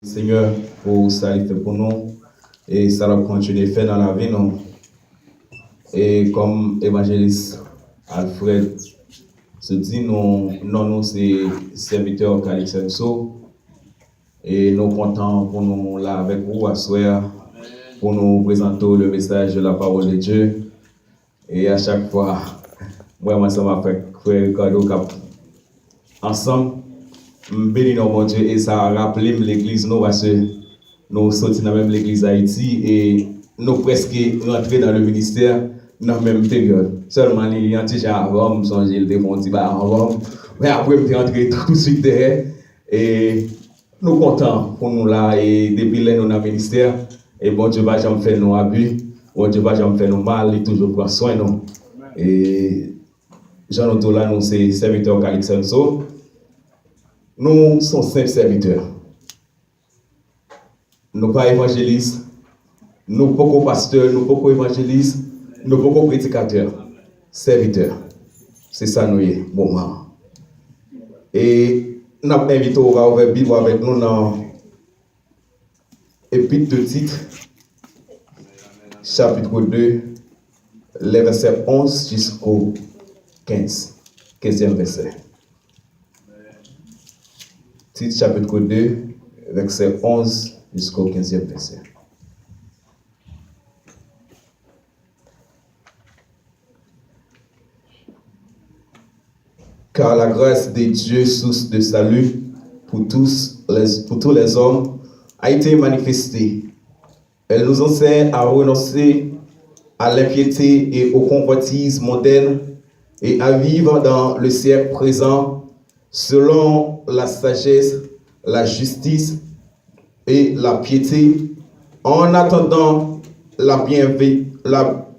Seigneur, pour ça, il fait pour nous et ça va continuer à faire dans la vie. Non? Et comme évangéliste Alfred se dit, nous c'est serviteurs Calixenso et nous comptons pour nous là avec vous à soir pour nous présenter le message de la parole de Dieu. Et à chaque fois, moi, ça m'a fait cadeau ensemble. Béni mon Dieu, et ça a rappelé l'église, nous, parce que nous sortis dans même l'église Haïti et nous presque rentrés dans le ministère dans la même période. Seulement, il y a un petit avant, je me suis dit, mais après, je suis rentré tout de suite derrière. Et nous contents pour nous là, et depuis là, nous dans le ministère, et bon Dieu va jamais faire nos abus, bon Dieu va jamais faire nos mal, il toujours prend soin de nous. Et Jean-Otto là, nous, c'est serviteur Calixenso. Nous sommes simples serviteurs. Nous ne sommes pas évangélistes, nous ne sommes pas pasteurs, nous ne sommes pas évangélistes, nous ne sommes pas prédicateurs. Serviteurs. C'est ça nous est, moment. Et nous avons invité à ouvrir la Bible avec nous dans l'Épître de Tite, chapitre 2, les versets 11 jusqu'au 15. 15e verset. Tite chapitre 2, verset 11 jusqu'au 15e verset. Car la grâce de Dieu, source de salut pour tous les hommes, a été manifestée. Elle nous enseigne à renoncer à l'impiété et au convoitises mondaines et à vivre dans le siècle présent selon la sagesse, la justice et la piété, en attendant la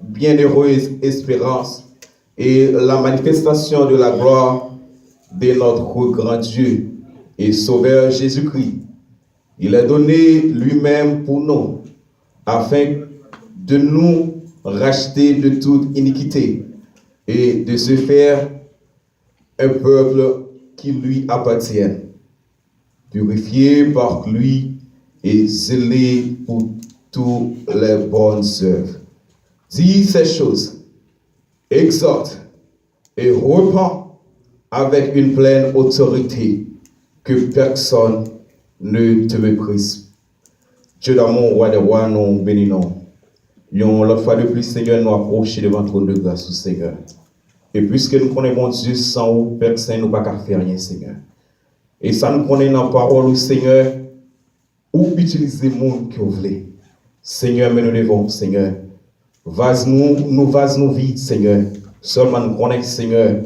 bienheureuse espérance et la manifestation de la gloire de notre grand Dieu et Sauveur Jésus-Christ. Il est donné lui-même pour nous, afin de nous racheter de toute iniquité et de se faire un peuple qui lui appartienne, purifié par lui et zélé pour toutes les bonnes œuvres. Dis ces choses, exhorte et repens avec une pleine autorité, que personne ne te méprise. Dieu d'amour, roi des rois, nous bénissons. L'autre fois de plus, Seigneur, nous approcher devant ton de grâce, Seigneur. Et puisque nous connaissons Dieu, sans vous, personne ne peut pas faire rien, Seigneur. Et ça nous connaît dans la parole, Seigneur, ou utiliser le monde que vous voulez. Seigneur, mais nous devons, Seigneur. Vase-nous vide, Seigneur. Seulement nous connaissons, Seigneur.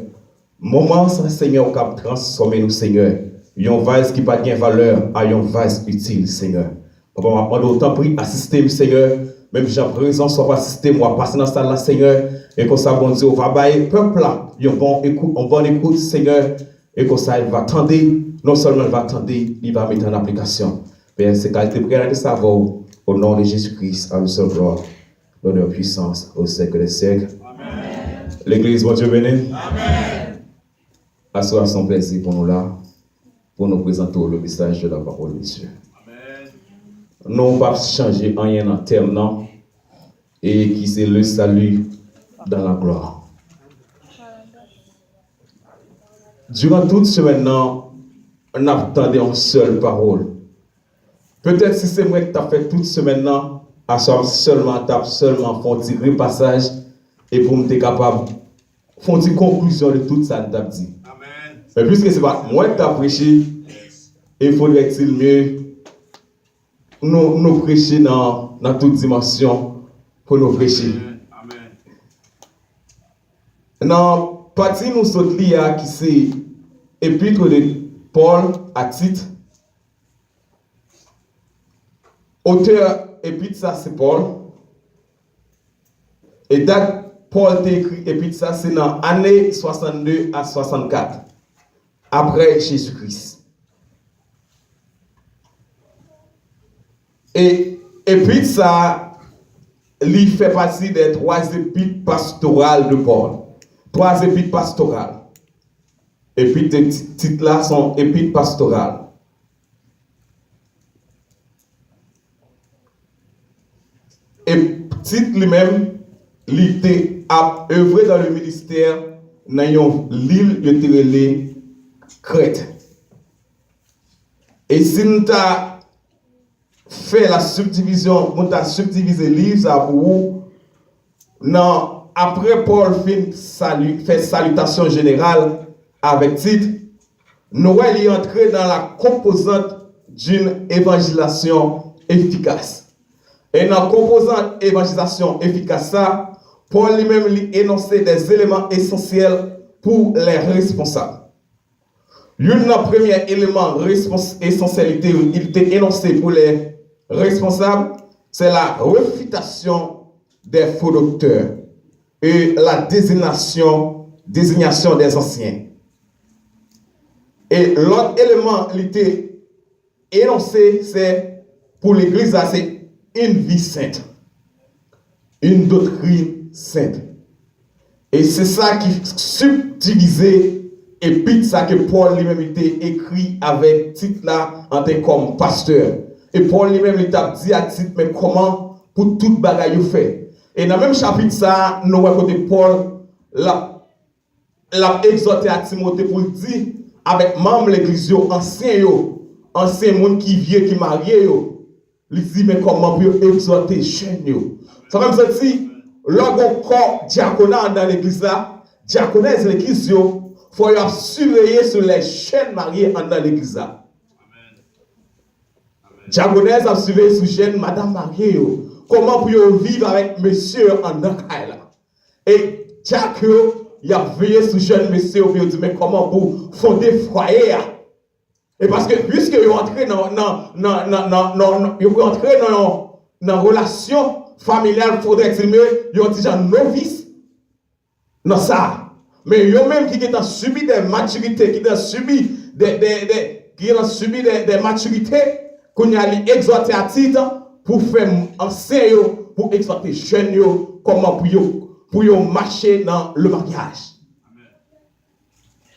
Moment, ça, Seigneur, qui a transformé nous, Seigneur. Un vase qui n'a pas de valeur à un vase utile, Seigneur. Papa, on a autant pris, assister, Seigneur. Même j'ai présent, soit assister, moi, passer dans ce là, Seigneur. Et que ça, bon Dieu, on va bailler peuple là. On bonne écoute, Seigneur. Et que ça, il va attendre. Non seulement il va attendre, il va mettre en application. Père, c'est qualité prière de savoir. Au nom de Jésus-Christ, à une seule gloire, l'honneur, puissance, au siècle des siècles. Amen. L'Église, mon Dieu béni. Amen. Assoir son plaisir pour nous là, pour nous présenter le message de la parole de Dieu. Amen. Nous ne pouvons pas changer rien en termes, non, et qui c'est le salut dans la gloire. Durant toute semaine, on attendait une seule parole. Peut-être si c'est vrai que tu as fait toute semaine, à seulement fait un petit repassage et pour me être capable de faire une conclusion de tout ça que tu as dit. Amen. Mais puisque ce n'est pas moi qui t'ai prêché, il faudrait-il mieux nous prêcher dans toute dimension pour nous prêcher. Amen. Dans la partie nous sommes qui c'est Épître de Paul à Tite. Auteur Épître, ça c'est Paul. Et date Paul t'a écrit Épître, ça c'est dans l'année 62 à 64. Après Jésus-Christ. Et Épître, ça, lui fait partie des 3 épîtres pastorales de Paul. 3 épîtres pastorales. Épîtres de Tite là sont épîtres pastorales. Et titre lui-même, il a œuvré dans le ministère dans l'île de Térélé, Crète. Et si nous avons fait la subdivision, nous avons subdivisé le livre ça pour vous, après Paul fait salutation générale avec titre, Noël est entré dans la composante d'une évangélisation efficace. Et dans la composante évangélisation efficace, ça, Paul lui-même lui énonçait des éléments essentiels pour les responsables. Le premier élément essentialité, il était énoncé pour les responsables, c'est la réfutation des faux docteurs et la désignation des anciens. Et l'autre élément qui était énoncé, c'est pour l'Église, c'est une vie sainte, une doctrine sainte. Et c'est ça qui subdivisait et puis ça que Paul lui-même était écrit avec titre là en tant comme pasteur. Et Paul lui-même il t'a dit à titre mais comment pour toute bagaille fait. Et dans le même chapitre ça, nous voyons que Paul l'a exhorté à Timothée pour dire avec membre l'église ancien monde qui vient qui marié yo. Il dit mais comment pour exhorter jeune yo. Ça même ça dit lorsqu'on corps diaconat dans l'église là, diaconesse l'église yo il faut surveiller sur les jeunes mariés dans l'église. Diaconesse a surveillé sur les jeunes madame mariée. Comment pour vivre avec monsieur en dans là. Et Jack il a veillé sur les jeunes monsieur pour dire mais comment pour fonder foyer. Et parce que puisque ils entré dans relation familiale, il faudrait qu'ils ont déjà novice dans ça. Mais eux-mêmes qui ont subi des maturités, qui ont subi des maturités, qu'on a exhorté à titre pour faire enseigner, pour exhorter jeunes, comment pour marcher dans le mariage.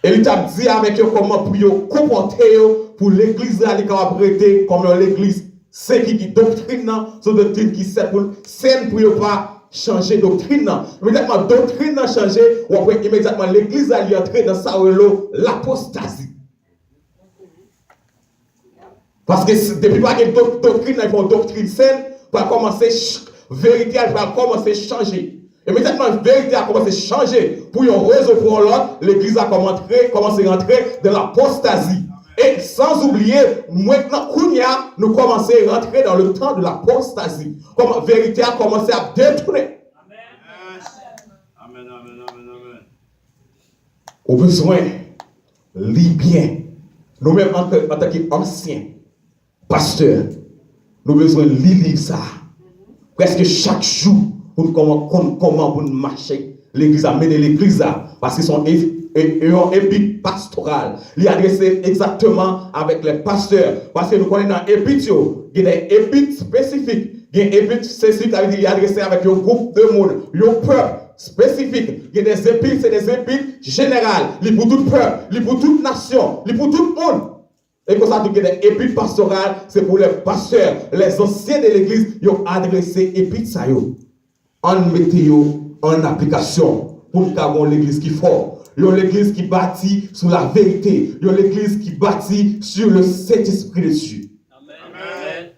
Et il t'a dit avec eux comment pour comporter pour l'église à l'église comme l'église c'est qui doctrine, c'est doctrine qui sert pour saine pour pas changer doctrine. Immédiatement, doctrine a changé, ou après immédiatement l'église a entré dans sa l'apostasie. Parce que depuis pas que doctrine, il faut doctrine saine, pour commencer, vérité, va commencer à changer. Immédiatement, la vérité a commencé à changer pour une raison pour l'autre, l'église a commencé à rentrer dans l'apostasie. Et sans oublier, maintenant, nous commençons à rentrer dans le temps de l'apostasie. Comme la vérité a commencé à détourner. Amen. Amen. Au besoin, lis bien. Nous-mêmes, en tant qu'anciens pasteurs, nous avons besoin de lire ça. Presque chaque jour, pour comment vous marchez. L'église a mené l'église parce qu'ils sont un épître pastoral. Il est adressé exactement avec les pasteurs. Parce que nous connaissons dans l'épître, il y a des épîtres spécifiques. Il y a des épîtres spécifiques, il est adressé avec un groupe de monde, un peuple spécifique. Il y a des épîtres, c'est des épîtres générales. Il est pour tout peuple, il est pour toute nation, il est pour tout le monde. Et comme ça, il y a des épîtres pastorales, c'est pour les pasteurs, les anciens de l'église, ils ont adressé épîtres ça. En mettez en application pour qu'avons l'église qui fort. Il y a l'église qui bâtit sur la vérité. Il y a l'église qui bâtit sur le Saint-Esprit de Dieu. Amen.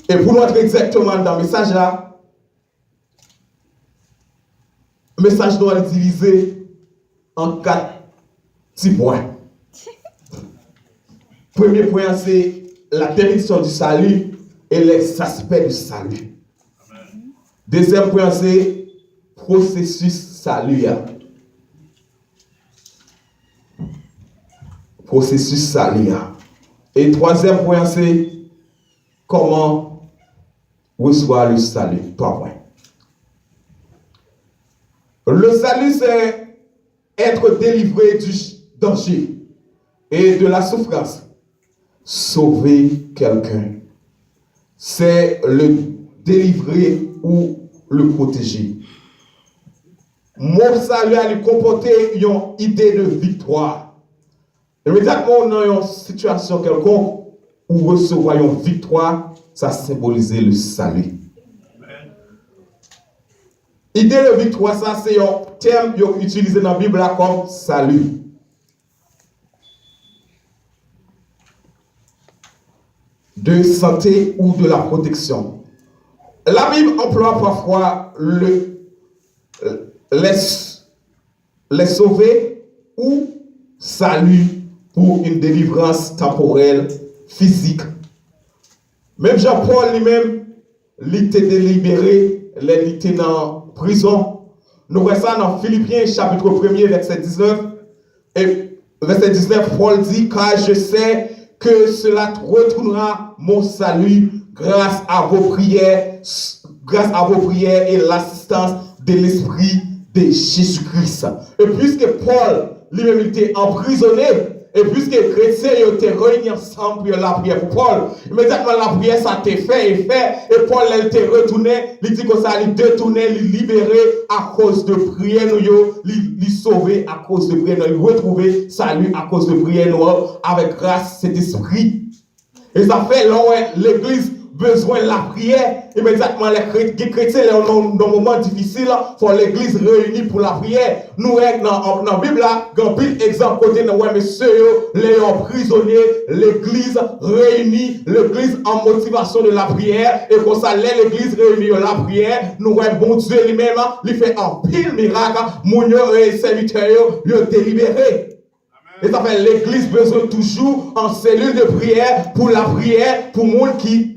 Et pour nous entrer exactement dans le message là, le message doit être divisé en 4 petits points. Premier point, c'est la définition du salut et les aspects du salut. Deuxième point, c'est processus salut. Processus salut. Et troisième point, c'est comment recevoir le salut. 3 points. Le salut, c'est être délivré du danger et de la souffrance. Sauver quelqu'un. C'est le délivrer ou le protéger. Mon salut a comporter une idée de victoire. Immédiatement, on a une situation quelconque où recevons une victoire, ça symbolisait le salut. Idée de victoire, ça c'est un terme utilisé dans la Bible comme salut. De santé ou de la protection. La Bible emploie parfois les sauver ou salut pour une délivrance temporelle, physique. Même Jean-Paul lui-même, il était délibéré, il était dans prison. Nous voyons ça dans Philippiens chapitre 1er, verset 19. Et verset 19, Paul dit, car je sais que cela retournera mon salut grâce à vos prières et l'assistance de l'Esprit de Jésus-Christ. Et puisque Paul lui-même était emprisonné, et puisque les chrétiens étaient réunis ensemble pour la prière pour Paul, immédiatement la prière ça a été fait, et Paul elle était retourné, il dit que ça allait détourner, il libéré à cause de prière, il sauvé à cause de prière, il retrouvé salut à cause de prière avec grâce cet esprit. Et ça fait là l'église besoin de la prière, immédiatement les chrétiens dans un moment difficile, faut l'église réunie pour la prière. Nous dans la Bible là, il y a un exemple côté de monsieur les prisonniers, l'église réunie, l'église en motivation de la prière, et comme ça l'église réunie la prière, nous voyons bon Dieu lui-même, il fait un pile miracle, mon et serviteurs yo délibéré. Et ça fait l'église besoin toujours en cellule de prière pour la prière, pour monde qui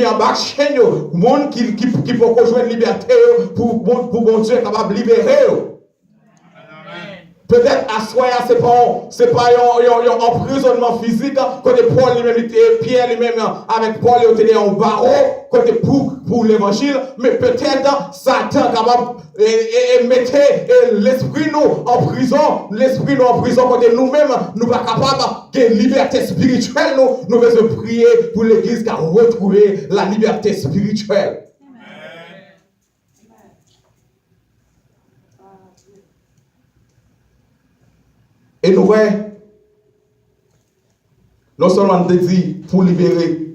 embarque chez nous, monde qui peut rejoindre liberté, pour bon Dieu capable de libérer. Peut-être à soi, c'est pas un emprisonnement physique, côté Paul lui-même était, Pierre lui-même avec Paul il était en barreau, côté pour l'évangile, mais peut-être Satan capable et mettre l'esprit nous en prison, côté nous-mêmes, nous pas capables de liberté spirituelle, nous devons prier pour l'église qui a retrouvé la liberté spirituelle. Et nous voyons, non seulement on dit pour libérer,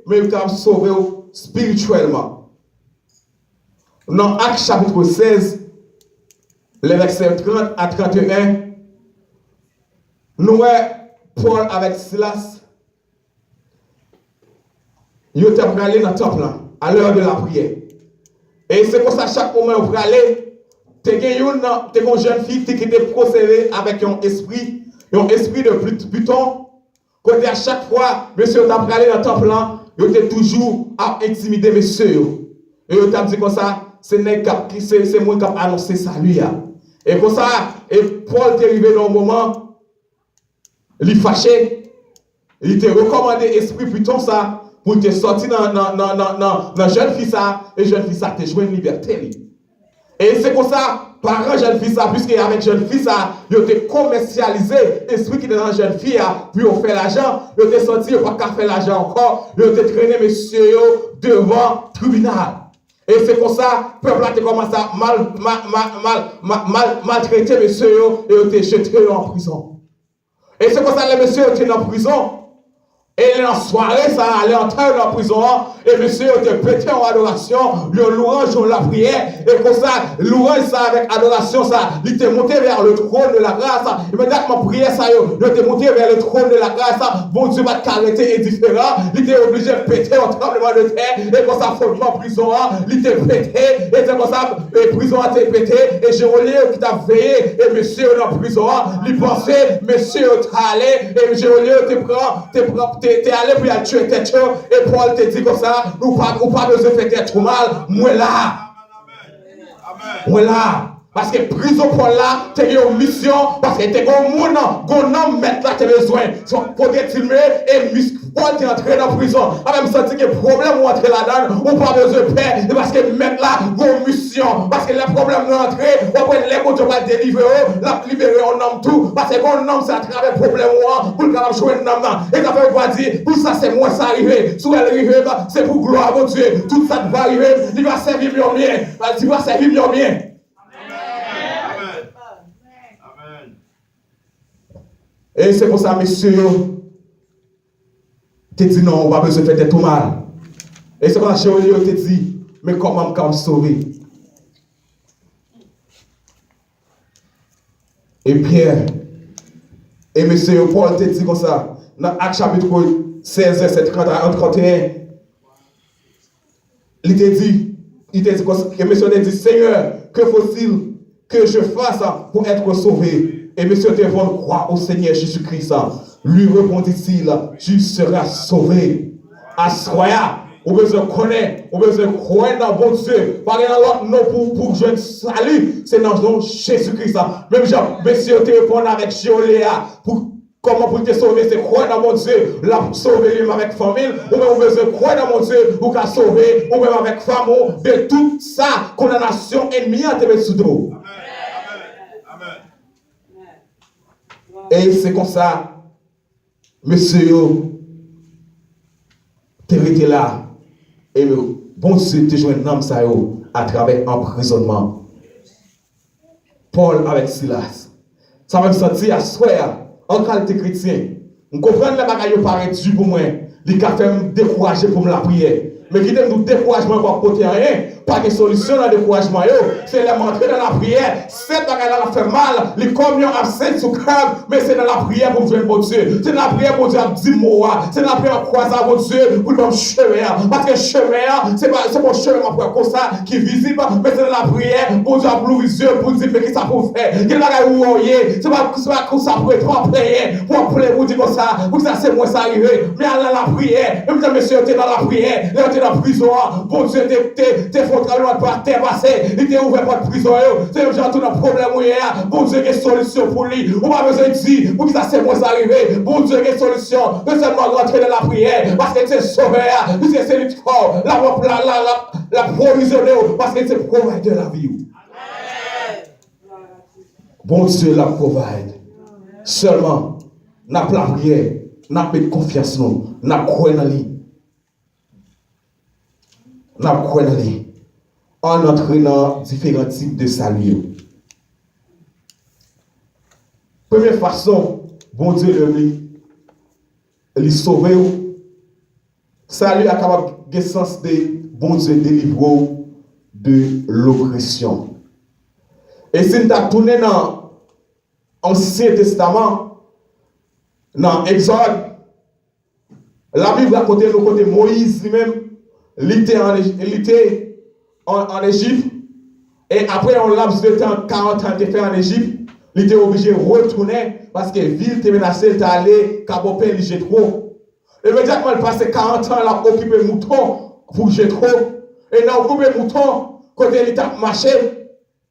mais il faut sauver spirituellement. Dans Actes chapitre 16, les versets 30 à 31, nous voyons Paul avec Silas, ils étaient allés dans le temple à l'heure de la prière. Et c'est pour ça chaque moment où vous allez, tu as une jeune fille qui était procédée avec un esprit de Pluton. Côté à chaque fois, monsieur t'a allé dans le temple, il était toujours à intimider monsieur. Et il t'a dit comme ça, c'est moi qui a annoncé ça lui. Et comme ça, et Paul est arrivé dans un moment, il est fâché, il t'a recommandé esprit Pluton ça, pour te sortir dans jeune fille ça, et jeune fille ça te joué une liberté. Et c'est comme ça, parents jeune fille ça, puisque avec jeune fille ça, ils ont commercialisé l'esprit qui est dans la jeune fille, puis on fait l'argent, ils ont senti qu'ils n'ont pas qu'à faire l'argent encore, ils ont traîné monsieur devant le tribunal. Et c'est comme ça, le peuple a commencé à maltraiter monsieur et ils ont jeté en prison. Et c'est comme ça, les messieurs étaient en prison. Et en soirée, ça allait entrer dans la prison, et monsieur était pété en adoration, le louange la prière, et comme ça, louange ça avec adoration, ça, il était monté vers le trône de la grâce, immédiatement prière ça, il était monté vers le trône de la grâce, bon Dieu va t'arrêter indifférent, il était obligé de péter en tremblement de terre, et comme ça, fondement prison, il était pété, et c'est comme ça, et prison a été pété, et Jérôme qui t'a veillé, et monsieur dans la prison, il pensait, monsieur t'a allé, et Jérôme t'es allé pour y tuer tête, et Paul te dit comme ça, ou pas besoin de faire trop mal, moi là. Moi là. Parce que prison pour là, tu as une mission, parce que tu as un homme mettre là, tu as besoin. Pour te filmer et Paul est entré dans la prison. A même senti que le problème ou entrer là-dedans, ou pas besoin de paix, parce que mettre là, une mission. Parce que les problèmes sont entrés, ou après les mots, tu vas délivrer, la libérer un homme tout. Parce que un homme, c'est à travers le problème pour le faire jouer un homme. Et ça fait quoi dire, pour ça, c'est moi, ça arrive. Si elle arrive, c'est pour gloire à Dieu. Tout ça va arriver, il va servir mieux bien. Il va servir mieux bien. Et c'est pour ça, messieurs, te dit non, on va besoin de faire tout mal. Et c'est quand Jérémie te dit, mais comment me sauver? Et Pierre, et monsieur Paul te dit comme ça, dans Actes chapitre 16, verset 31, il te dit comme ça, et monsieur te dit, Seigneur, que faut-il que je fasse pour être sauvé? Et monsieur te croit au Seigneur Jésus-Christ. Lui répondit-il, tu seras sauvé. Assoya, on besoin connaître, on besoin croire dans bon Dieu. Pas dans l'autre nom pour jeune salut, c'est dans le nom de Jésus-Christ. Même Jean, monsieur te répond avec Géoléa, pour comment pour te sauver, c'est croire dans mon Dieu, la sauver lui avec famille, ou même on besoin croire dans mon Dieu, pour qu'à sauver, ou même avec femme, de tout ça, condamnation ennemie à te mettre sous dos. Et c'est comme ça, monsieur, tu es là. Et bon Dieu, tu joues un homme à travers emprisonnement. Paul avec Silas. Ça va me sentir à soi, en qualité chrétien. On comprend que les bagailles paraît dur pour moi. Les cas fait me décourager pour me la prière. Mais qui t'aime nous découragement pour côté rien, pas de solution dans le découragement. C'est la montrer dans la prière. Cette bagaille-là fait mal, les communions absentes sous cœur, mais c'est dans la prière pour jouer bon Dieu. C'est dans la prière pour dire 10 mots. C'est dans la prière pour croiser bon Dieu, pour le chemin. Parce que le chemin, c'est mon chemin comme ça qui est visible, mais c'est dans la prière pour dire pour les yeux, pour dire mais qu'est-ce que ça peut faire. Quel bagaille où on y est, c'est pas comme ça pour être prier, pour dire comme ça, pour que ça c'est moi ça arrivé. Mais dans la prière, même si monsieur était dans la prière, dans la prison, bon Dieu, t'es foutu par terre passé, il t'a ouvert pas de prison, c'est le genre tout un problème où il y a, bon Dieu, quelle solution pour lui, on va besoin de dire, pour que ça c'est moi ça arrivé, bon Dieu, quelle solution, mais seulement rentrer dans la prière, parce que c'est sauveur, parce que c'est lui qui fort, la provisionner, parce que c'est provider de la vie. Bon Dieu la provide. Seulement, n'a pas la prière, n'a pas de confiance, n'a pas de lui. N'a pas de lui. En entraînant différents types de salut. Première façon, bon Dieu lui sauver. Salut est capable de sens de bon Dieu délivrer de l'oppression. Et si nous avons tourné dans l'Ancien Testament, dans Exode, la Bible raconte le côté Moïse lui-même, il était en Égypte, et après un laps de temps, 40 ans, il était fait en Égypte, il était obligé de retourner parce que la ville était menacée, il était allé, Cabopé, il était trop. Et immédiatement, il passait 40 ans, il a occupé mouton pour Jétro. Et dans occupé mouton, quand il était marché,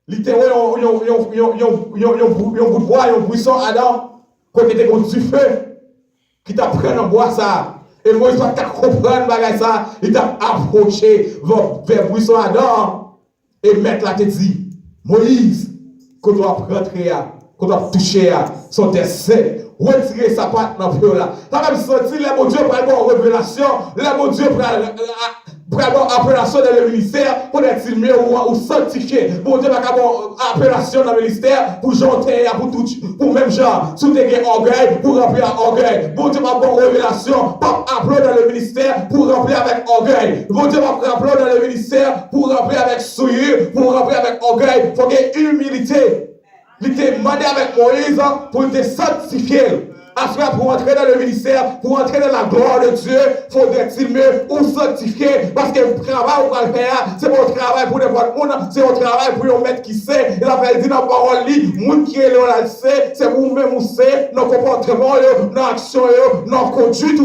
il était un bout de bois, un buisson Adam, quand il était du feu, qui t'a pris dans bois ça. Et Moïse va comprendre ça, il t'a approché vers le buisson Adam et mettre la tête dit, Moïse, quand tu vas rentrer, quand tu vas toucher son dessin, retirer sa patte dans le feu là. Ça va me sentir, le bon Dieu pour avoir une révélation, le bon Dieu pour avoir une appellation dans le ministère, pour être mieux ou sanctifié. Bon Dieu va avoir une appellation dans le ministère pour janter, pour même genre, sous des orgueil, pour remplir orgueil. Bon Dieu va avoir une révélation, pas appeler dans le ministère pour remplir avec orgueil. Bon Dieu va appeler dans le ministère pour remplir avec souillure, pour remplir avec orgueil. Il faut qu'il y ait humilité. Il était demandé avec Moïse pour te sanctifier. Après, pour entrer dans le ministère, pour entrer dans la gloire de Dieu, il faudrait-il mieux ou sanctifier. Parce que le travail qu'on va faire, c'est mon travail pour n'importe monde, c'est mon travail pour un maître qui sait. Il a dit dans la parole, le monde qui est là, il sait, c'est vous-même ou c'est, nos comportements, nos actions, nos conduites.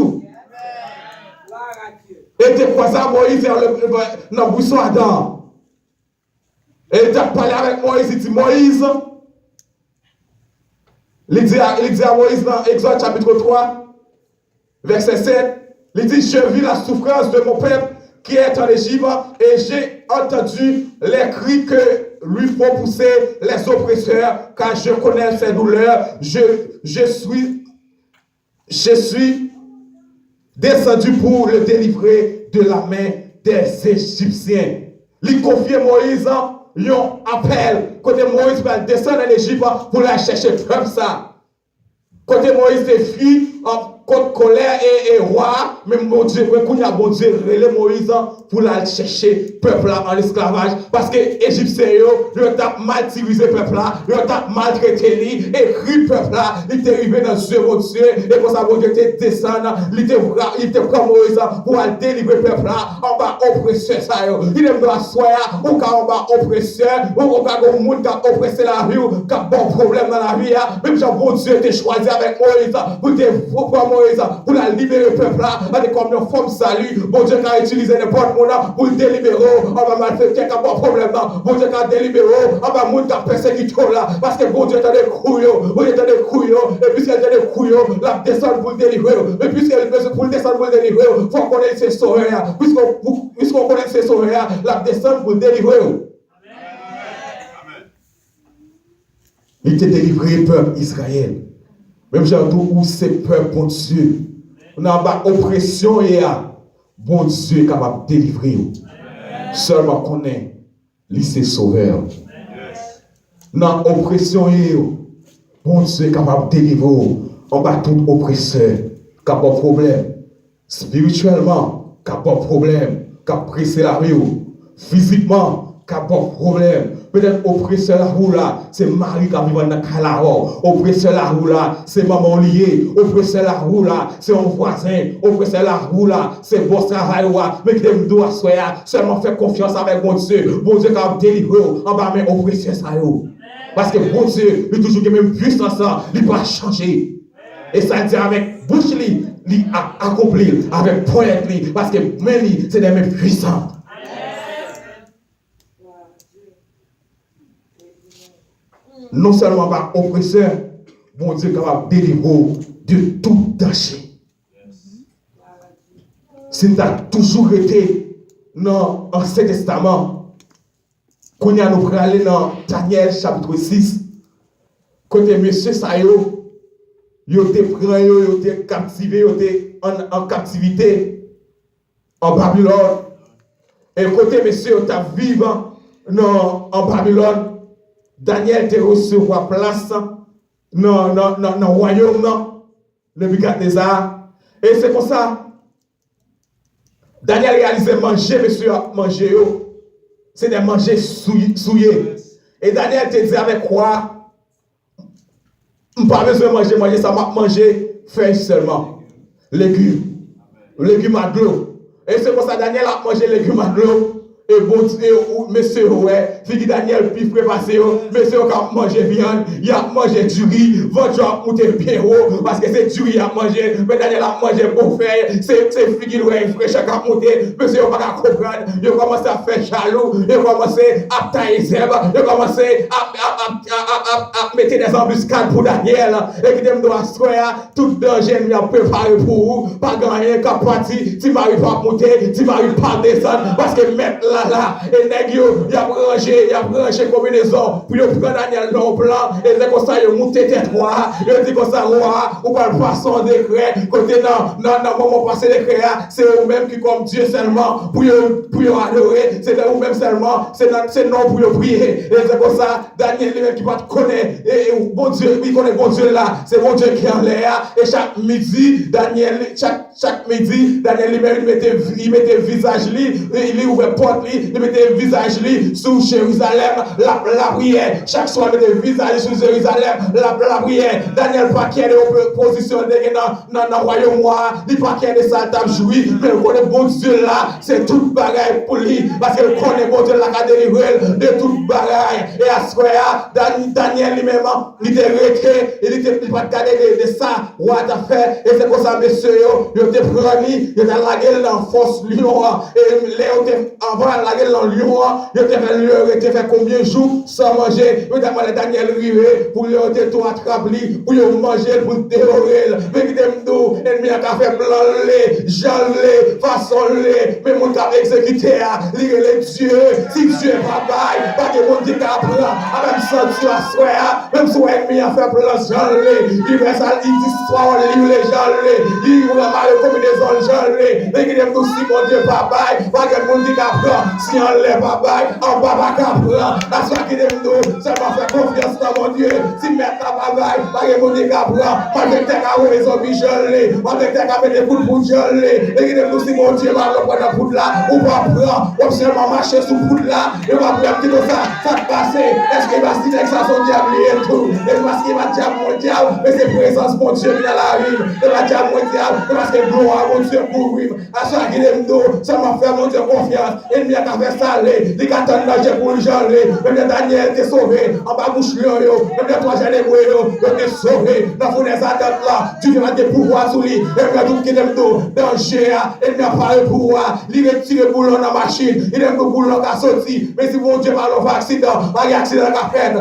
Et tu crois ça, Moïse, dans le buisson Adam. Et il a parlé avec Moïse, il dit, Moïse, il dit à Moïse dans Exode chapitre 3, verset 7, il dit, je vis la souffrance de mon peuple qui est en Égypte et j'ai entendu les cris que lui font pousser les oppresseurs, car je connais ses douleurs, je suis descendu pour le délivrer de la main des Égyptiens. Il confie Moïse un appel. Côté Moïse va descendre en Égypte pour aller chercher comme ça. Côté Moïse est fui contre colère et roi, même mon Dieu, quand il y a bon Dieu, relève Moïse pour aller chercher le peuple en esclavage. Parce que les Égyptiens, ils ont mal utilisé le peuple là, ils ont maltraité, écrit le peuple là, ils étaient arrivés dans Dieu, mon Dieu, et pour ça, mon Dieu, ils descendu, ils étaient pris Moïse pour aller délivrer le peuple là, en bas oppresseur. Il est dans la soya, ou quand on bas oppresseur, ou quand on a un monde qui a oppressé la vie, qui a bon problème dans la vie, même si bon Dieu t'a choisi avec Moïse, pour Moïse, pour la libérer le peuple là, comme une forme salut, bon Dieu qui a utilisé n'importe quoi pour le délibérer, on va malfaiter qui a bon problème là, bon Dieu qui a délibéré, on va monde qui a persécuté là, parce que bon Dieu t'a des couillons, bon Dieu t'a des couillons, et puisqu'elle t'a des couillons, la descendre pour le délivrer, et puisqu'elle veut pour le descendre pour le délivrer, il faut connaître ses sauveurs, puisqu'on connaît ses sauveurs, la descendre pour le délivrer. Il t'a délivré le peuple Israël. Même j'ai tout où c'est peuple, bon Dieu. On a pas oppression et bon Dieu est capable de délivrer. Seulement qu'on est, lui c'est sauveur. Dans oppression et bon Dieu est capable de délivrer. On bat tout oppresseur, capable de problème. Spirituellement, capable de problème, capable de presser la vie. Physiquement, capable de problème. Peut-être oppresseur la roue là, c'est Marie qui vit dans le Calao. Oppresseur la roue là, c'est maman liée. Oppresseur la roue là, c'est un voisin. Oppresseur la roue là, c'est bon travail. Mais qui me doit seulement faire confiance avec mon Dieu. Bon Dieu qui a délivré en bas, mais oppresseur ça. Parce que bon Dieu, il toujours la même puissance, il va changer. Et ça dit avec bouche, il accompli, avec pointe, parce que même c'est des mêmes puissants. Non seulement par oppresseur, bon Dieu capable de délivrer de tout danger. Si tu as toujours été dans l'Ancien Testament, quand nous allons aller dans Daniel chapitre 6, côté monsieur Sayo, il était pris, il était captivé, il était en captivité en Babylone. Et côté monsieur, il était vivant en Babylone. Daniel te recevoir place dans le royaume, le Nebuchadnezzar. Et c'est comme ça. Daniel réalisait manger, monsieur, manger. C'est des manger souillés. Et Daniel te dit avec quoi? Je n'ai pas besoin de manger, ça m'a mangé feuilles seulement. Légumes. Légumes à de l'eau. Et c'est pour ça que Daniel a mangé légumes à de l'eau. Et bon Dieu, monsieur, ouais, fille Daniel, puis prépassé, monsieur, quand manger viande, il a mangé du riz, votre job monter bien haut, parce que c'est du riz à manger, mais Daniel a mangé beau fer, c'est fille ouais, fraîche à monter, monsieur, on va comprendre, il a commencé à faire jaloux, il a commencé à tailler zèbre, il a commencé à mettre des embuscades pour Daniel, et qui me doit soir, tout danger, il a préparé pour vous, pas gagner, qu'à partir, tu vas pas monter, tu vas pas descendre, parce que maintenant, là, et nèg yo, y a branché combinaison, puis yo prend Daniel dans le plan, et c'est comme ça, yo monte tête roi, yo dit comme ça, roi, ou pas le poisson décret, côté dans moment passé décret, c'est eux-mêmes qui comme Dieu seulement, pour yo adorer, c'est eux mêmes seulement, c'est non pour yo prier, et c'est comme ça, Daniel lui-même qui va te connaître, et bon Dieu, il connaît bon Dieu là, c'est bon Dieu qui est en l'air, et chaque midi, Daniel, chaque midi, Daniel lui-même, il mettait visage il ouvrait porte, il mettait le visage sur Jérusalem, la prière. Chaque soir, il mettait le visage sur Jérusalem, la prière. Daniel pas qu'il y ait des positions dans le royaume, il pas qu'il y ait des saltables jouis, mais il connaît bon Dieu là, c'est toute bagaille pour lui, parce qu'il connaît bon Dieu là qui a délivré de toute bagaille. Et à ce moment-là, Daniel lui-même, il était requé, il était pas gardé de ça, roi t'a fait, et c'est comme ça, monsieur, il était pris, il était lagué dans force lion, et Léo était avant la gueule dans Lyon, il était fait combien de jours sans manger, il était demandé Daniel rivé pour lui tout attraper, pour lui manger, pour le dévorer, mais il était m'dou, ennemi a fait blanc, jalé, façonné, mais mon cap exécuté, lire les dieux, si Dieu est pas que mon Dieu apprend, même sans Dieu à soi, même si l'ennemi a fait blanc, jalé, il fait ça, il dit soit on livre les jalé, il va mal combinaison jalé, mais il est aussi mon Dieu papa, pas que mon Dieu apprend. si on lève bye, on va pas capra. La soirée qui est nous, ça va faire confiance dans mon Dieu. Si maintenant bye, pas que mon capra, pas que t'es à raison bichonné, pas que t'es à mettre des coups pour jolé. Et qui nous si mon Dieu va le prendre pour là, ou va prendre, ou seulement marcher sous pour là, et va prendre petit comme ça passe. Est-ce qu'il va se dire que ça son diable et tout? Et parce qu'il va dire mon diable, mais c'est présence mon Dieu qui est dans la rive. Et va dire mon diable, parce que gloire mon Dieu pour lui. À chaque nous, ça m'a fait mon Dieu confiance. Et il a fait salé, il a attendu Dieu pour lui joler. Même Daniel t'est sauvé, en bas bouche lion, même toi j'ai les bouillons, t'es sauvé. Dans vos attentes là, Dieu va te pouvoir sur lui. Et il tout qui t'aime tout, danger, il n'a pas le pouvoir. Il retire le boulon dans la machine, il aime le boulon qui a sorti. Mais si mon Dieu va le accident, pas d'accident qui a fait,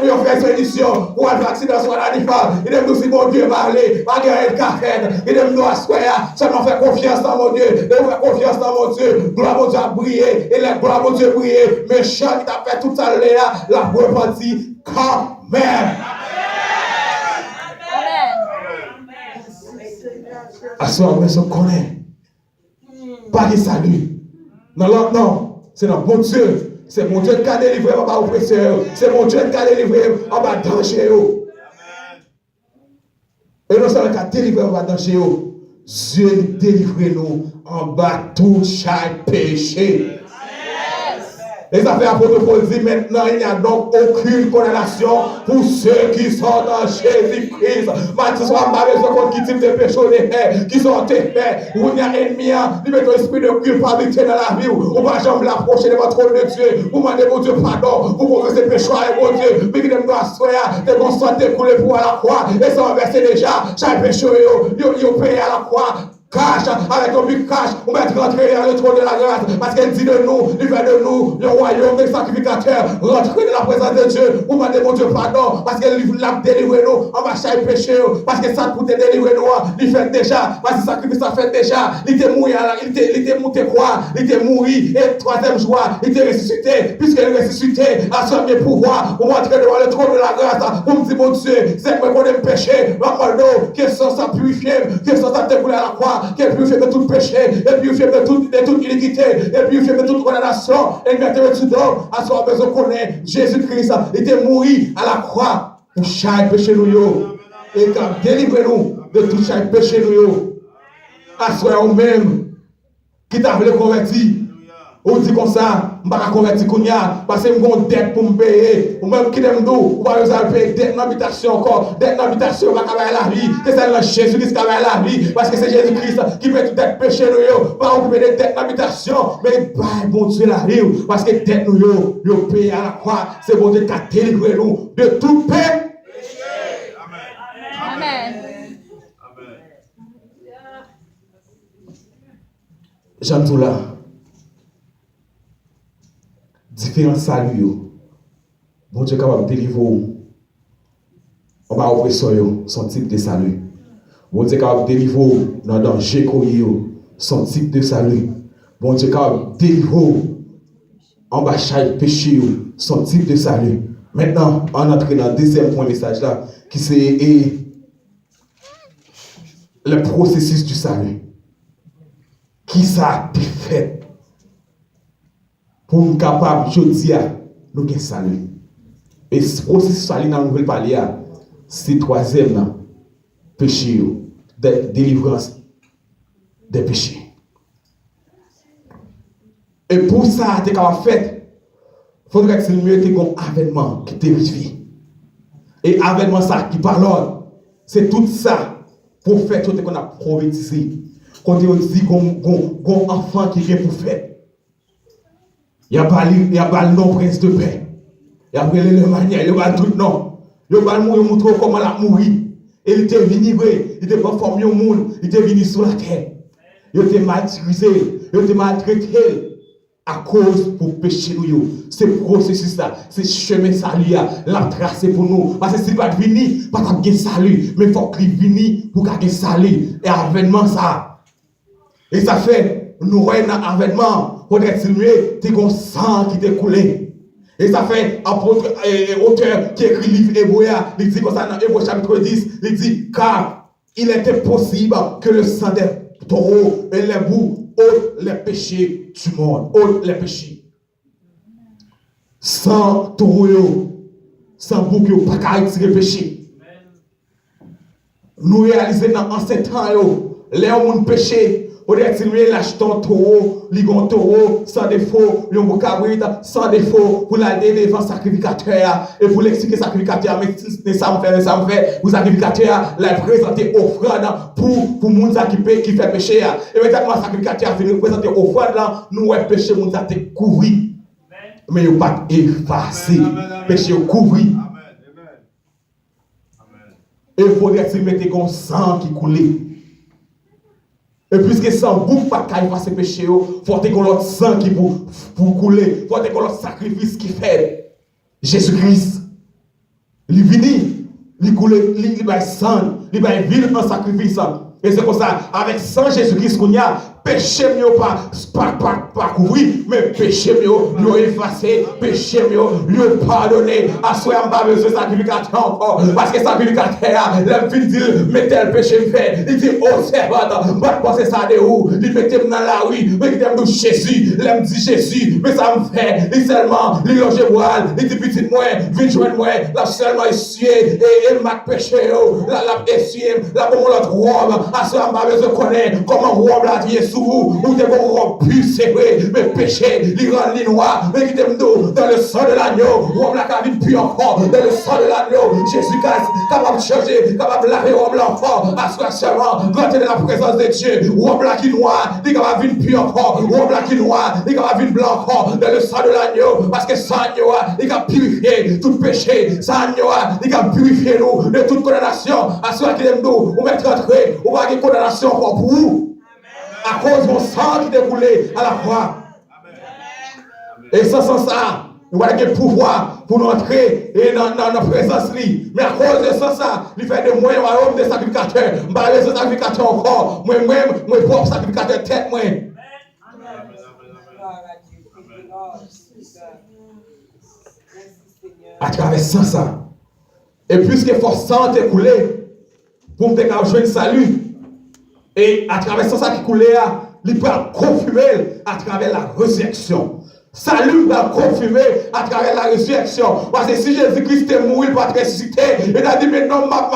il a fait son édition, pour un accident sur la différence. Il aime si mon Dieu va aller, pas gagner le café, il aime nous asseoir, ça m'a fait confiance dans mon Dieu. Il fait confiance dans mon Dieu. Gloire mon Dieu a brillé. Et la gloire mon Dieu brillé. Méchant qui t'a fait tout ça là, la repartie quand même. À ce moment, on connaît. Pas de salut. Non. C'est notre bon Dieu. C'est mon Dieu qui a délivré en bas oppresseur. C'est mon Dieu qui a délivré en bas danger. Et non seulement qui a délivré en bas danger. Dieu délivre nous en bas tout chaque péché. Les affaires apôtres Paul dit maintenant, il n'y a donc aucune condamnation pour ceux qui sont en Jésus-Christ. Matthieu soit marre contre qui type de péché qui sont faits. Où il y a ennemi, il met un esprit de culpabilité dans la vie. On va jamais l'approcher de votre trône de Dieu. Vous demandez mon Dieu pardon. Vous confessez péché avec mon Dieu. Mais il aime nous asseoir, de constater pour le pouvoir à la croix. Et ça renverser déjà. Chaque péché, il paye à la croix. Cache, avec un but cache, on va rentrer dans le trône de la grâce, parce qu'elle dit de nous, il fait de nous, le royaume des sacrificateurs, rentrer dans la présence de Dieu, on va demander mon Dieu pardon, parce qu'elle l'a délivré nous, on va chaque péché, parce que ça pour te délivrer nous, il fait déjà, parce que le sacrifice a fait déjà, il était mort, il était monté quoi, il était mort, et troisième jour, il était ressuscité, puisqu'il est ressuscité, à son bien pouvoir, on va entrer devant le trône de la grâce, pour me dire mon Dieu, c'est que qu'on aime péché, que sans ça purifier, que sans ça te couler à la croix, qui est purifié de tout péché, et purifié de toute iniquité, et purifié de toute condamnation, et mettre tout d'or, à ce besoin qu'on connaît, Jésus-Christ était mort à la croix pour chaque péché nous, et quand délivre nous de tout chaque péché nous, à ce même qui t'a voulu convertir. On dit comme ça, je ne vais pas convertir parce que je vais une dette pour me payer. Ou même qui m'aime nous, on va payer dette d'habitation encore. Dette d'habitation, on va travailler la vie. C'est ça, Jésus-Christ qui travaille la vie. Parce que c'est Jésus-Christ qui fait tout dette péché nous. Pas occuper de dette d'habitation, mais bon Dieu la vie. Parce que dette nous, nous paye à la croix. C'est bon Dieu qui a délivré nous de tout péché. Amen. Jean tout là. Différents saluts. Bon Dieu est capable de délivrer. On va oppression, son type de salut. Bon Dieu est capable de délivrer dans le danger, son type de salut. Bon Dieu est capable de délivrer en bas chaque péché, son type de salut. Maintenant, on entre dans le deuxième point message là, qui c'est le processus du salut. Qui ça a été fait? Pour nous capables, je dis, nous avons salut. Et ce processus salut dans la nouvelle parler, c'est le troisième péché, de délivrance des péchés. Et pour ça, tu es capable de faire, il faudrait que c'est mieux que un avènement qui te vérifie. Et avènement ça qui parle, c'est tout ça pour faire tout ce qu'on a prophétisé. Quand on dit qu'on a un enfant qui vient pour faire. Il y a pas le nom prince de paix. Il y a pas le manière, il y a tout non. Il y a pas le montrer comment il a mouru. Et il était venu, il était pas formé au monde, il était venu sur la terre. Il était martyrisé, il était maltraité à cause pour pécher nous. C'est processus là, c'est chemin salut l'a tracé pour nous. Parce que si pas venir, pas de salut, mais il faut qu'il vienne pour qu'il salut. Et avènement ça. Et ça fait nous voyons dans avènement. Faudrait mieux, tu as un sang qui t'est coulé. Et ça fait apôtre auteur qui écrit le livre Hébreu, il dit comme ça dans Hébreu chapitre 10, il dit car il était possible que le sang des taureaux et les boucs ôte les péchés du monde. Ôte les péchés. Sans taureau, sans bouc, pas qu'à retirer le péché. Nous réalisons dans l'ancien temps, les gens péché. On est tiré l'achetant taureau, ligon taureau, sans défaut, ligon cabrit, sans défaut, pour l'aller devant sacrificateur, et pour l'expliquer sacrificateur, mais ça me fait, vous sacrificateur, la présenter offrande pour moun qui fait péché. Et maintenant, sacrificateur vient présenter offrande là, nous ouais péché moun ça te couvrir. Mais il pas effacé, péché couvrir. Et il faudrait que mettre un sang qui coulait. Et puisque sang bouc pas qu'à effacer péché, il faut que l'autre sang qui pour couler, il faut que l'autre sacrifice qui fait. Jésus-Christ, il vient, il coule, il va sang, il va vivre en sacrifice. Et c'est comme ça, avec sang Jésus-Christ qu'on y a, péché mieux pas couvrir, mais péché mieux effacé, péché mieux pardonné. À soi, on n'a pas besoin de sacrificateur encore. Parce que sacrificateur, l'homme dit, mettez le péché fait. Il dit, oh servante, pas penser ça de où. Il mettez dans la rue, mettez-moi Jésus. L'homme dit Jésus, mais ça me fait. Il seulement, il loge voile, il dit petit moi, vite joindre moi, là seulement essuyer, et il m'a péché, la essuyer, la pour l'autre robe. À soi, on n'a pas besoin de connaître comment robe la vie est sous vous, ou des robe plus c'est vrai, mais péché, il rend les noirs, mais qui t'aime nous, dans le sang de l'agneau, robe la cabine puis encore, dans le sang de l'agneau, Jésus-Christ, capable de changer, capable de laver robe l'enfant, à soi seulement, rentrer dans la présence de Dieu, robe la qui noire, il capable de venir puis encore, robe la qui noire, il capable de venir blanc encore, dans le sang de l'agneau, parce que sang agneau, il capable de purifier tout péché, sang agneau, il capable de purifier nous de toute condamnation, à soi qui aime nous, ou mettre entrer, ou pas de condamnation pour vous. À cause de mon sang qui découlait à la croix. Et sans ça, nous avons le pouvoir pour nous entrer dans notre présence. Mais à cause de ça, il fait de moi un royaume de sacrificateurs. Je ne pas de sacrificateur encore. Moi-même, moi propre sacrificateur tête. Moi. À travers ça. Et puisque force sang découlé, pour me jouer le salut. Et à travers ça qui coulait, il peut confirmer à travers la résurrection. Salut va confirmer à travers la résurrection. Parce que si Jésus-Christ est mort, il va ressusciter. Il a dit, mais non, m'a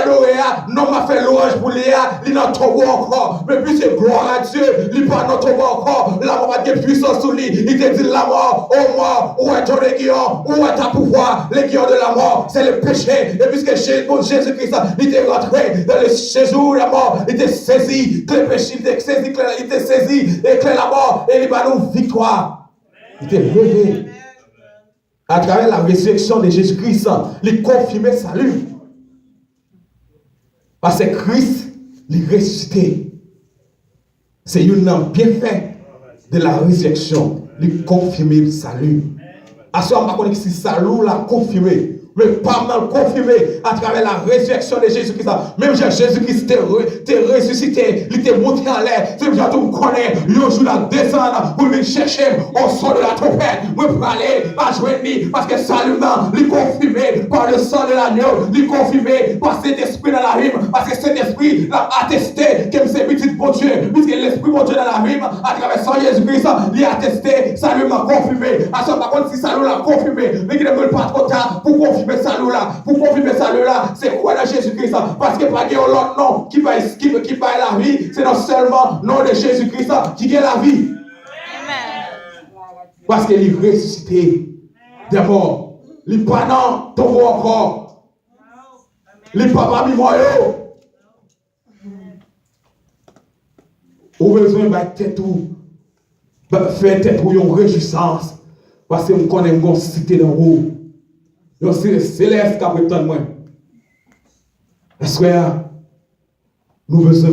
adoré, non, m'a fait louange pour Léa, il n'a pas encore. Mais puis c'est gloire à Dieu, il n'a pas encore. La mort va être puissance sur lui. Il te dit, la mort, oh mort, où est ton légion, où est ta pouvoir, légion de la mort, c'est le péché. Et puisque Jésus-Christ, il est rentré dans le séjour de la mort, il était saisi, que le péché, il était saisi, et que la mort, et il va nous victoire. Il était levé à travers la résurrection de Jésus-Christ, il confirmait salut. Parce que Christ, il ressuscité. C'est un bienfait de la résurrection, il confirmait le salut. À ce moment, on si salut l'a confirmé. Mais pas mal confirmé à travers la résurrection de Jésus-Christ. Même Jésus-Christ t'est ressuscité, il t'est monté en l'air. C'est bien tout connaît. Le jour la descendre pour venir chercher au son de la trompette. Moi pour aller à joindre parce que salut il confirmé par le sang de l'agneau, il confirmé par cet esprit dans la rime, parce que cet esprit l'a attesté que c'est petit bon Dieu, puisque l'esprit bon Dieu dans la rime à travers sang Jésus-Christ, il a attesté, salut m'a confirmé. À ce par contre si salut l'a confirmé, mais qu'il ne veut pas trop tard pour confirmer salut là, pour confirmer salut là, c'est quoi dans Jésus-Christ? Parce que pas l'autre nom qui va la vie, c'est non seulement le nom de Jésus-Christ qui gagne la vie. Amen. Parce qu'il est ressuscité des morts. Il n'est pas non tombe encore. Il n'est pas parmi moi. Ou besoin de tête ou faire tête pour une réjouissance. Parce que nous connaissons une cité d'en haut. C'est le céleste qui a pris tant de moi. Est-ce que nous besoin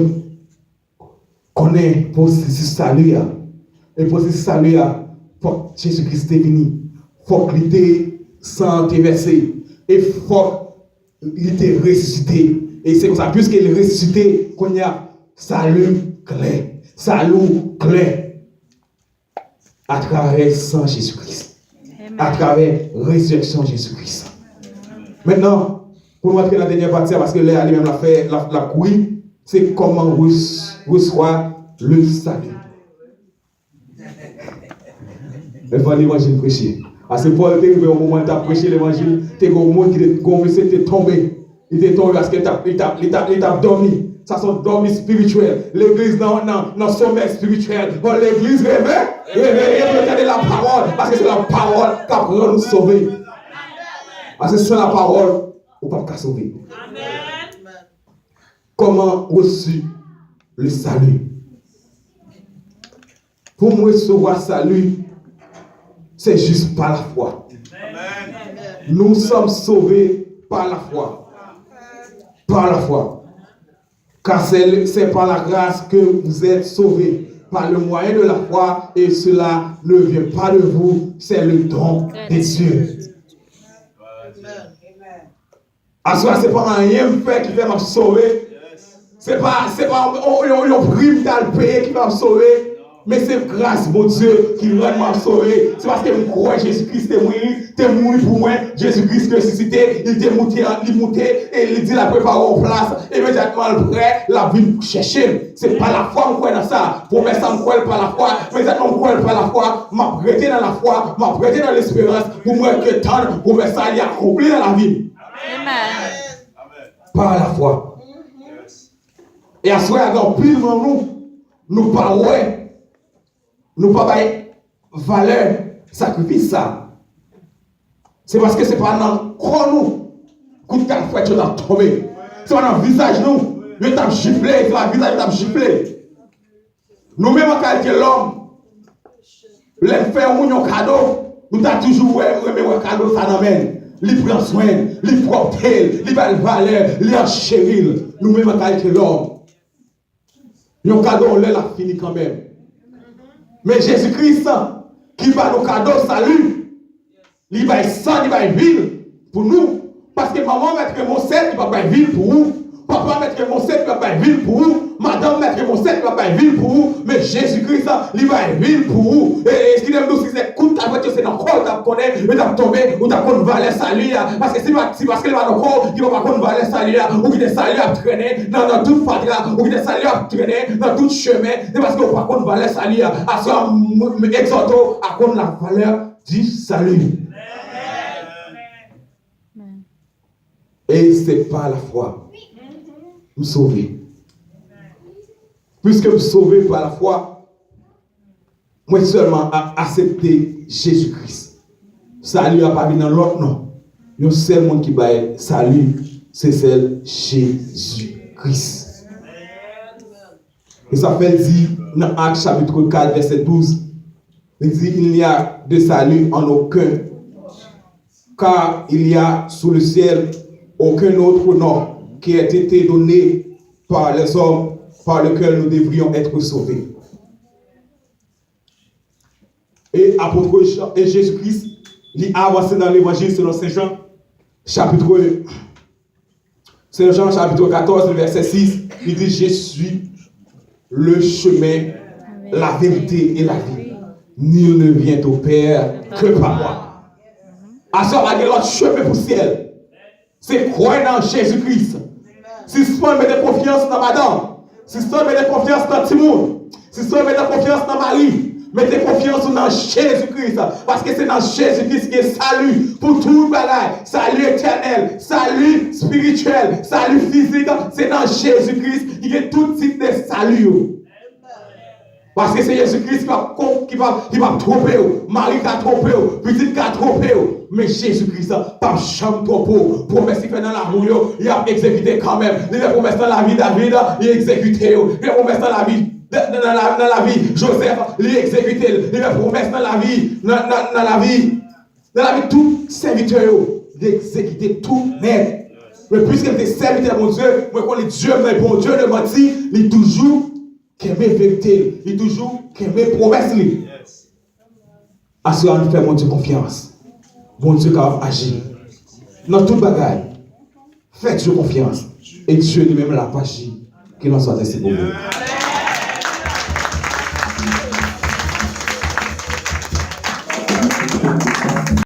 connaître pour ce salut? Et pour ce salut, faut que Jésus-Christ est venu. Faut qu'il était sans versé. Et faut qu'il était ressuscité. Et c'est comme ça, puisqu'il est ressuscité, qu'on y a salut clair. Salut clair. À travers sang Jésus-Christ. À travers la résurrection de Jésus-Christ. Maintenant, pour nous entrer dans la dernière partie, parce que là, lui-même l'a fait, la couille, c'est comment reçoit le salut. Il faut l'évangile prêcher. Parce que Paul était arrivé au moment où il a prêché l'évangile, il y a un monde qui était tombé. Il était tombé parce qu'il a dormi. Ça sont dormis spirituels. L'église dans sommeil spirituel. Bon, l'église réveille pour regarder la parole. Parce que c'est la parole qui va nous sauver. Parce que sans la parole, on ne peut pas sauver. Comment reçu le salut? Pour moi, recevoir le salut, c'est juste par la foi. Nous sommes sauvés par la foi. Par la foi. Car c'est par la grâce que vous êtes sauvés. Par le moyen de la foi, et cela ne vient pas de vous, c'est le don de Dieu. À ce moment, ce n'est pas rien fait qui va me sauver. Ce n'est pas un prime à payer qui va me sauver. Mais c'est grâce, mon Dieu, qui rend me sauver. C'est parce que je crois que Jésus-Christ est mort pour moi. Jésus-Christ est ressuscité, il est monté et il dit la préparation en place. Et immédiatement, prêt, la vie chercher. C'est pas la foi, je crois dans ça. Pour mettre ça, je crois pas la foi. Immédiatement, je crois pas la foi. Je prêté dans la foi, je prêté dans l'espérance. Pour moi, que tant, pour mettre ça, il est accompli dans la vie. Amen. Par la foi. Et à ce moment-là, pile nous parlons. Nous pas valeur sacrifice ça. C'est parce que c'est pas dans le corps nous qu'on t'a fait tu as tombé. C'est pas dans le visage nous, nous t'as giflé, c'est dans le visage t'as giflé. Nous même en qualité l'homme, les faire un cadeau, nous t'as toujours remis un cadeau ça n'amène. Il prend soin, il porte, il va le valeur, il en chérit. Nous même en qualité l'homme. Un cadeau on l'a fini quand même. Mais Jésus-Christ, qui va nous cadeau salut, il va sang, il va ville pour nous. Parce que maman mettre mon sel, il va pas ville pour vous. Papa mettre mon sel, il va pas ville pour vous. Madame mettre mon sel, il va pas ville pour vous. Mais Jésus-Christ, il va ville pour vous. Et ce qu'il aime nous, c'est que ta voiture, c'est dans le corps, tu connais, tu as tombé, ou tu as connu valer salut. Parce que c'est parce qu'il va dans le corps, il va pas connu valer salut, ou qu'il est salut à traîner dans toute fatigue, ou qu'il est salut à traîner dans tout chemin. C'est parce qu'il va pas connu valer salut. À ce exhorto, à connaître la valeur du salut. Et c'est pas la foi. Nous sauver. Puisque vous sauvez par la foi, moi seulement accepter Jésus-Christ. Salut n'a pas vu dans l'autre nom. Le seul monde qui va salut, c'est celle Jésus-Christ. Et ça fait dire dans Actes chapitre 4, verset 12, il dit il n'y a de salut en aucun, car il y a sous le ciel aucun autre nom qui a été donné par les hommes par lequel nous devrions être sauvés. Et apôtre Jean et Jésus-Christ, il a avancé dans l'évangile selon Saint Jean, chapitre 14, verset 6, il dit je suis le chemin, la vérité et la vie. Nul ne vient au Père que par moi. À ce moment-là, il y a l'autre chemin pour le ciel. C'est croire dans Jésus-Christ. Si soi mettez confiance dans madame, si soi mettez confiance dans Timon, si soi mettez confiance dans Marie, mettez confiance dans Jésus-Christ. Parce que c'est dans Jésus-Christ qui est salut pour tout le bagage. Salut éternel, salut spirituel, salut physique. C'est dans Jésus-Christ qui est tout type de salut. Parce que c'est Jésus-Christ qui va tromper, Marie qui a trompé, petite qui a trompé. Mais Jésus-Christ, pas chambre trop promesse qu'il fait dans la roue, il a exécuté quand même. Il a promesse dans la vie David, il a exécuté. Il a promesse dans la vie Joseph, il a exécuté. Il a promesse dans la vie de tout serviteur, il a exécuté tout net. Mais puisqu'il était serviteur de mon Dieu, moi quand Dieu mais bon Dieu ne mentit, il est toujours qui aime vérité, il toujours qui aime promesse. À cela, nous faisons mon Dieu confiance. Mon Dieu qui a agi. Dans toute bagaille, faites Dieu confiance. Et Dieu lui-même l'a pas agi. Qu'il en soit ainsi pour vous.